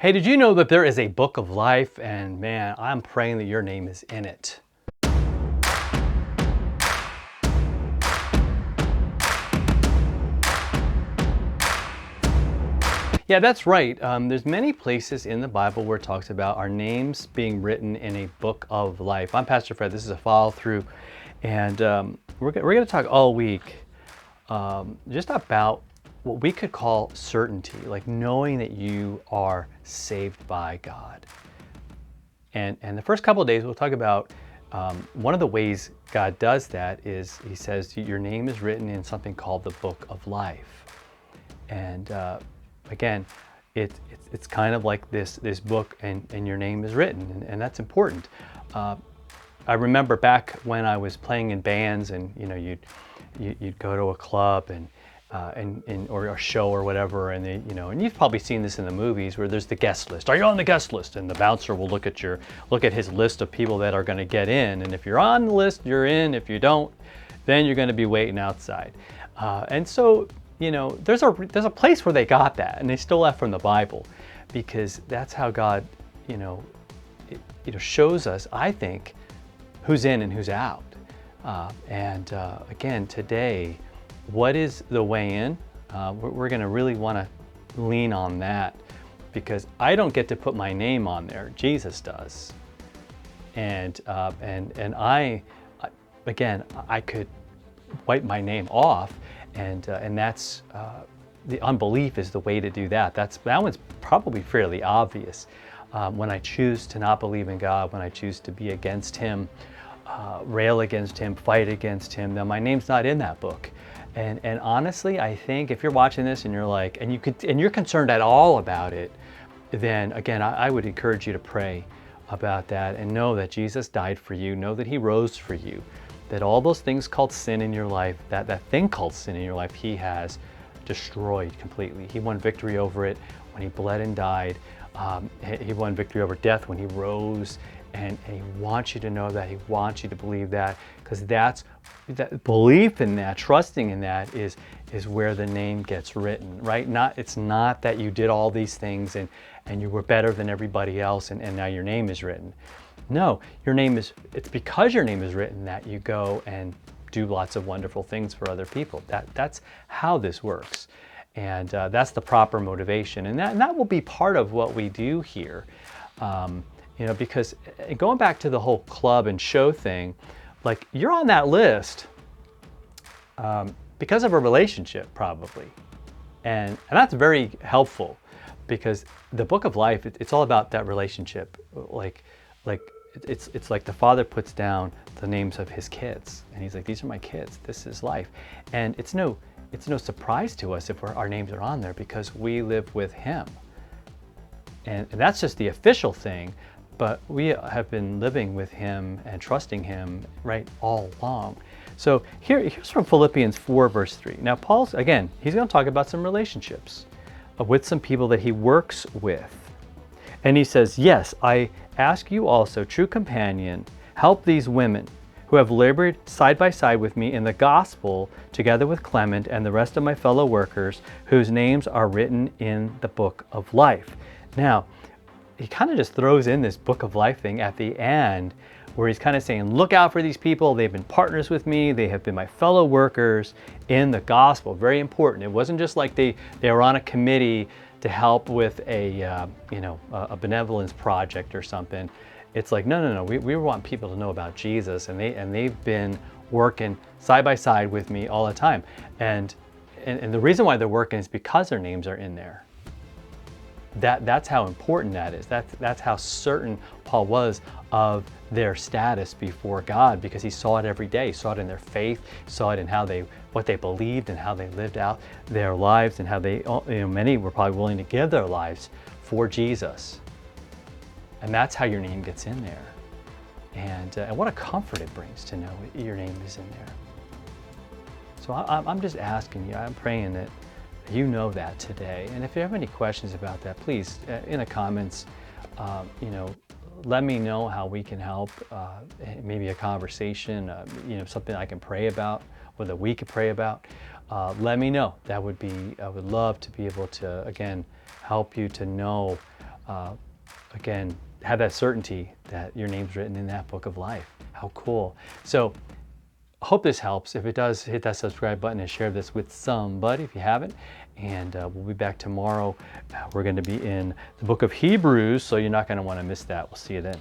Hey, did you know that there is a book of life? And man, I'm praying that your name is in it. Yeah, that's right. There's many places in the Bible where it talks about our names being written in a book of life. I'm Pastor Fred. This is a follow through, and we're going to talk all week just about what we could call certainty, like knowing that you are saved by God. And the first couple of days, we'll talk about one of the ways God does that is He says your name is written in something called the book of life. And again, it's kind of like this book, and your name is written, and that's important. I remember back when I was playing in bands, and you'd go to a club and or a show or whatever, and and you've probably seen this in the movies where there's the guest list. Are you on the guest list? And the bouncer will look at his list of people that are going to get in, and if you're on the list, you're in. If you don't, then you're going to be waiting outside. And so there's a place where they got that, and they stole that from the Bible, because that's how God shows us, I think, who's in and who's out. Again, today, what is the way in? We're going to really want to lean on that, because I don't get to put my name on there. Jesus does. And I could wipe my name off, and that's the unbelief is the way to do that. That one's probably fairly obvious. When I choose to not believe in God, when I choose to be against Him, rail against Him, fight against Him, then my name's not in that book. And honestly, I think if you're watching this and you're like, and you're concerned at all about it, then again, I would encourage you to pray about that and know that Jesus died for you, know that He rose for you, that all those things called sin in your life, that thing called sin in your life, He has destroyed completely. He won victory over it when He bled and died. He won victory over death when He rose. And He wants you to know that. He wants you to believe that, because that belief in that, trusting in that, is where the name gets written, right? It's not that you did all these things and you were better than everybody else and now your name is written. No, it's because your name is written that you go and do lots of wonderful things for other people. That's how this works. And that's the proper motivation. And that will be part of what we do here. Because going back to the whole club and show thing, like you're on that list because of a relationship, probably. And that's very helpful, because the book of life, it's all about that relationship. Like it's like the father puts down the names of his kids, and he's like, these are my kids, this is life. And it's no surprise to us if our names are on there, because we live with Him. And that's just the official thing. But we have been living with Him and trusting Him, right, all along. So here's from Philippians 4, verse 3. Now, he's going to talk about some relationships with some people that he works with. And he says, yes, I ask you also, true companion, help these women who have labored side by side with me in the gospel, together with Clement and the rest of my fellow workers, whose names are written in the book of life. Now, he kind of just throws in this book of life thing at the end, where he's kind of saying, look out for these people. They've been partners with me. They have been my fellow workers in the gospel. Very important. It wasn't just like they were on a committee to help with a benevolence project or something. It's like, no. We want people to know about Jesus, and they've been working side by side with me all the time. And the reason why they're working is because their names are in there. That's how important that is. That's how certain Paul was of their status before God, because he saw it every day. He saw it in their faith, saw it in what they believed and how they lived out their lives, and how many were probably willing to give their lives for Jesus. And that's how your name gets in there. And what a comfort it brings to know your name is in there. So I'm just asking you, I'm praying that you know that today. And if you have any questions about that, please, in the comments, let me know how we can help. Maybe a conversation, something I can pray about, or that we could pray about. Let me know. I would love to be able to, again, help you to know again, have that certainty that your name's written in that book of life. How cool. So hope this helps. If it does, hit that subscribe button and share this with somebody if you haven't. And we'll be back tomorrow. We're going to be in the book of Hebrews, so you're not going to want to miss that. We'll see you then.